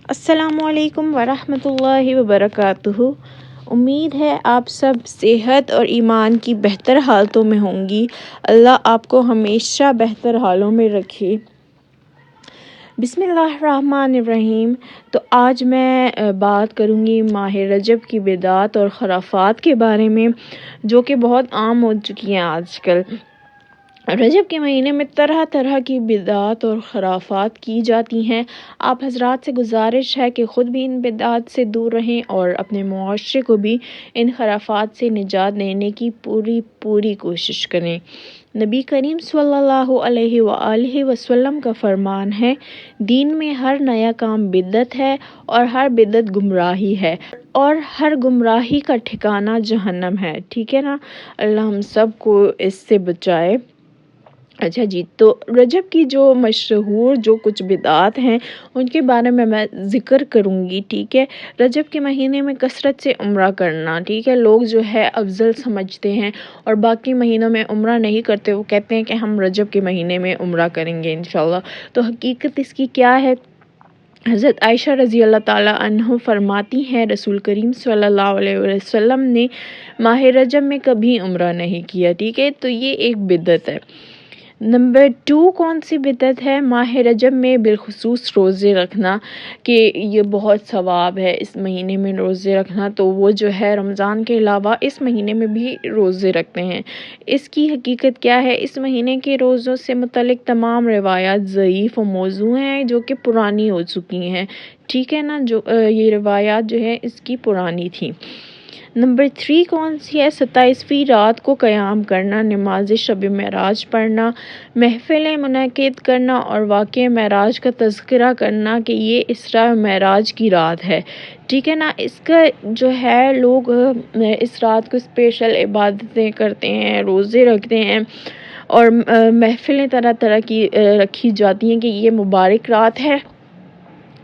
السلام علیکم ورحمۃ اللہ وبرکاتہ۔ امید ہے آپ سب صحت اور ایمان کی بہتر حالتوں میں ہوں گی۔ اللہ آپ کو ہمیشہ بہتر حالوں میں رکھے۔ بسم اللہ الرحمن الرحیم۔ تو آج میں بات کروں گی ماہ رجب کی بدعات اور خرافات کے بارے میں، جو کہ بہت عام ہو چکی ہیں آج کل۔ رجب کے مہینے میں طرح طرح کی بدعات اور خرافات کی جاتی ہیں۔ آپ حضرات سے گزارش ہے کہ خود بھی ان بدعات سے دور رہیں اور اپنے معاشرے کو بھی ان خرافات سے نجات دینے کی پوری کوشش کریں۔ نبی کریم صلی اللہ علیہ وآلہ وسلم کا فرمان ہے، دین میں ہر نیا کام بدعت ہے اور ہر بدعت گمراہی ہے اور ہر گمراہی کا ٹھکانہ جہنم ہے۔ ٹھیک ہے نا؟ اللہ ہم سب کو اس سے بچائے۔ اچھا جی، تو رجب کی جو مشہور کچھ بدعات ہیں ان کے بارے میں ذکر کروں گی۔ ٹھیک ہے؟ رجب کے مہینے میں کثرت سے عمرہ کرنا، ٹھیک ہے، لوگ جو ہے افضل سمجھتے ہیں اور باقی مہینوں میں عمرہ نہیں کرتے۔ وہ کہتے ہیں کہ ہم رجب کے مہینے میں عمرہ کریں گے انشاءاللہ۔ تو حقیقت اس کی کیا ہے؟ حضرت عائشہ رضی اللہ تعالیٰ عنہ فرماتی ہیں، رسول کریم صلی اللہ علیہ وسلم نے ماہ رجب میں کبھی عمرہ نہیں کیا۔ ٹھیک ہے؟ تو یہ ایک بدعت ہے۔ نمبر 2 کون سی بدعت ہے؟ ماہ رجب میں بالخصوص روزے رکھنا، کہ یہ بہت ثواب ہے اس مہینے میں روزے رکھنا۔ تو وہ جو ہے رمضان کے علاوہ اس مہینے میں بھی روزے رکھتے ہیں۔ اس کی حقیقت کیا ہے؟ اس مہینے کے روزوں سے متعلق تمام روایات ضعیف و موضوع ہیں، جو کہ پرانی ہو چکی ہیں۔ ٹھیک ہے نا؟ یہ روایات جو ہے اس کی پرانی تھی۔ نمبر 3 کون سی ہے؟ 27ویں رات کو قیام کرنا، نماز شب معراج پڑھنا، محفلیں منعقد کرنا اور واقعہ معراج کا تذکرہ کرنا کہ یہ اسراء و معراج کی رات ہے۔ ٹھیک ہے نا؟ اس کا جو ہے لوگ اس رات کو اسپیشل عبادتیں کرتے ہیں، روزے رکھتے ہیں اور محفلیں طرح طرح کی رکھی جاتی ہیں کہ یہ مبارک رات ہے۔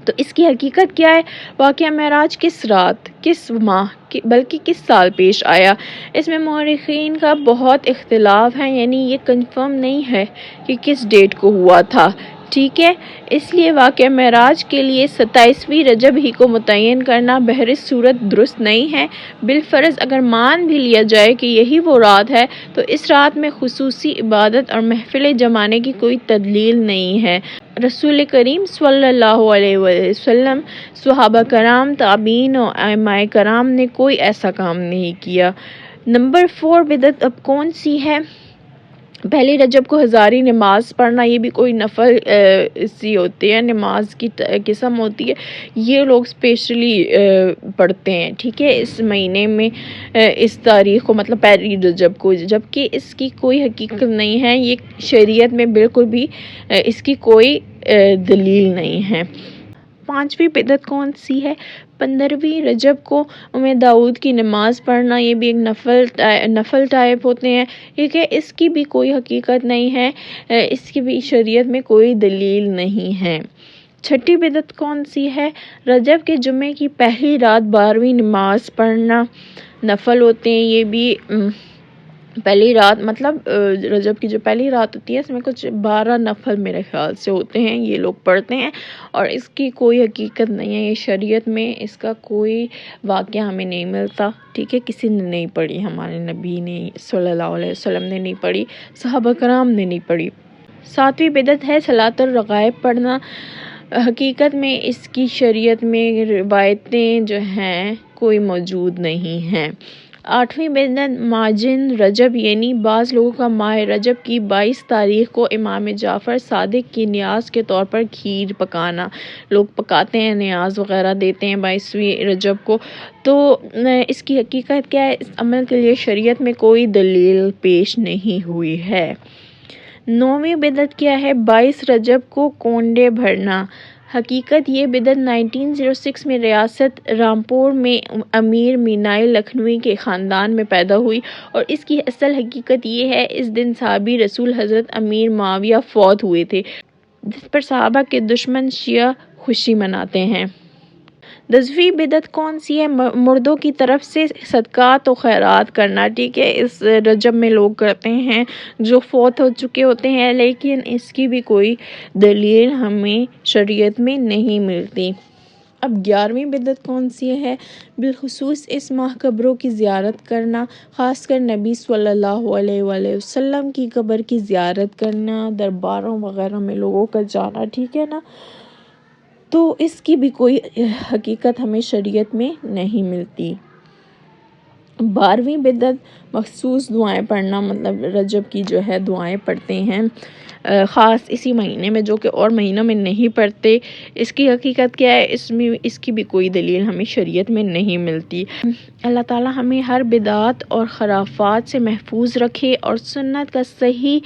تو اس کی حقیقت کیا ہے؟ واقعہ معراج کس رات، کس ماہ، بلکہ کس سال پیش آیا؟ اس میں مورخین کا بہت اختلاف ہے، یعنی یہ کنفرم نہیں ہے کہ کس ڈیٹ کو ہوا تھا۔ ٹھیک ہے؟ اس لیے واقعہ معراج کے لیے 27ویں رجب ہی کو متعین کرنا بہر صورت درست نہیں ہے۔ بالفرض اگر مان بھی لیا جائے کہ یہی وہ رات ہے، تو اس رات میں خصوصی عبادت اور محفلیں جمانے کی کوئی دلیل نہیں ہے۔ رسول کریم صلی اللہ علیہ وسلم، صحابہ کرام، تابعین و ائمہ کرام نے کوئی ایسا کام نہیں کیا۔ نمبر 4 بدعت اب کون سی ہے؟ پہلی رجب کو ہزاری نماز پڑھنا، یہ بھی کوئی نفل سی ہوتی ہے، نماز کی قسم ہوتی ہے، یہ لوگ اسپیشلی پڑھتے ہیں۔ ٹھیک ہے؟ اس مہینے میں اس تاریخ کو، مطلب پہلی رجب کو، جبکہ اس کی کوئی حقیقت نہیں ہے، یہ شریعت میں بالکل بھی اس کی کوئی دلیل نہیں ہے۔ 5ویں بدعت کون سی ہے؟ 15ویں رجب کو داؤد کی نماز پڑھنا، یہ بھی ایک نفل ٹائپ ہوتے ہیں۔ ٹھیک ہے؟ اس کی بھی کوئی حقیقت نہیں ہے، اس کی بھی شریعت میں کوئی دلیل نہیں ہے۔ 6ٹھی بدعت کون سی ہے؟ رجب کے جمعے کی پہلی رات 12ویں نماز پڑھنا، نفل ہوتے ہیں یہ بھی۔ پہلی رات مطلب رجب کی جو پہلی رات ہوتی ہے اس میں کچھ 12 نفل میرے خیال سے ہوتے ہیں، یہ لوگ پڑھتے ہیں اور اس کی کوئی حقیقت نہیں ہے، یہ شریعت میں اس کا کوئی واقعہ ہمیں نہیں ملتا۔ ٹھیک ہے؟ کسی نے نہیں پڑھی، ہمارے نبی نے صلی اللہ علیہ وسلم نے نہیں پڑھی، صحابہ کرام نے نہیں پڑھی۔ 7ویں بدعت ہے صلاۃ الرغائب پڑھنا، حقیقت میں اس کی شریعت میں روایتیں جو ہیں کوئی موجود نہیں ہیں۔ 8ویں بدعت معجن رجب، یعنی بعض لوگوں کا ماہ رجب کی 22 تاریخ کو امام جعفر صادق کی نیاز کے طور پر کھیر پکانا، لوگ پکاتے ہیں، نیاز وغیرہ دیتے ہیں 22ویں رجب کو۔ تو اس کی حقیقت کیا ہے؟ اس عمل کے لیے شریعت میں کوئی دلیل پیش نہیں ہوئی ہے۔ 9ویں بدعت کیا ہے؟ 22 رجب کو کونڈے بھرنا، حقیقت یہ بدعت 1906 میں ریاست رامپور میں امیر مینائی لکھنوی کے خاندان میں پیدا ہوئی اور اس کی اصل حقیقت یہ ہے، اس دن صحابی رسول حضرت امیر معاویہ فوت ہوئے تھے، جس پر صحابہ کے دشمن شیعہ خوشی مناتے ہیں۔ 10ویں بدعت کون سی ہے؟ مردوں کی طرف سے صدقات و خیرات کرنا۔ ٹھیک ہے؟ اس رجب میں لوگ کرتے ہیں جو فوت ہو چکے ہوتے ہیں، لیکن اس کی بھی کوئی دلیل ہمیں شریعت میں نہیں ملتی۔ اب 11ویں بدعت کون سی ہے؟ بالخصوص اس ماہ قبروں کی زیارت کرنا، خاص کر نبی صلی اللہ علیہ وآلہ وسلم کی قبر کی زیارت کرنا، درباروں وغیرہ میں لوگوں کا جانا، ٹھیک ہے نا، تو اس کی بھی کوئی حقیقت ہمیں شریعت میں نہیں ملتی۔ 12ویں بدعت مخصوص دعائیں پڑھنا، مطلب رجب کی جو ہے دعائیں پڑھتے ہیں خاص اسی مہینے میں، جو کہ اور مہینوں میں نہیں پڑھتے۔ اس کی حقیقت کیا ہے؟ اس کی بھی کوئی دلیل ہمیں شریعت میں نہیں ملتی۔ اللہ تعالی ہمیں ہر بدعت اور خرافات سے محفوظ رکھے اور سنت کا صحیح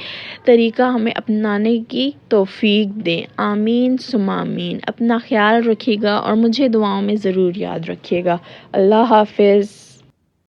طریقہ ہمیں اپنانے کی توفیق دے۔ آمین ثم آمین۔ اپنا خیال رکھیے گا اور مجھے دعاؤں میں ضرور یاد رکھیے گا۔ اللہ حافظ۔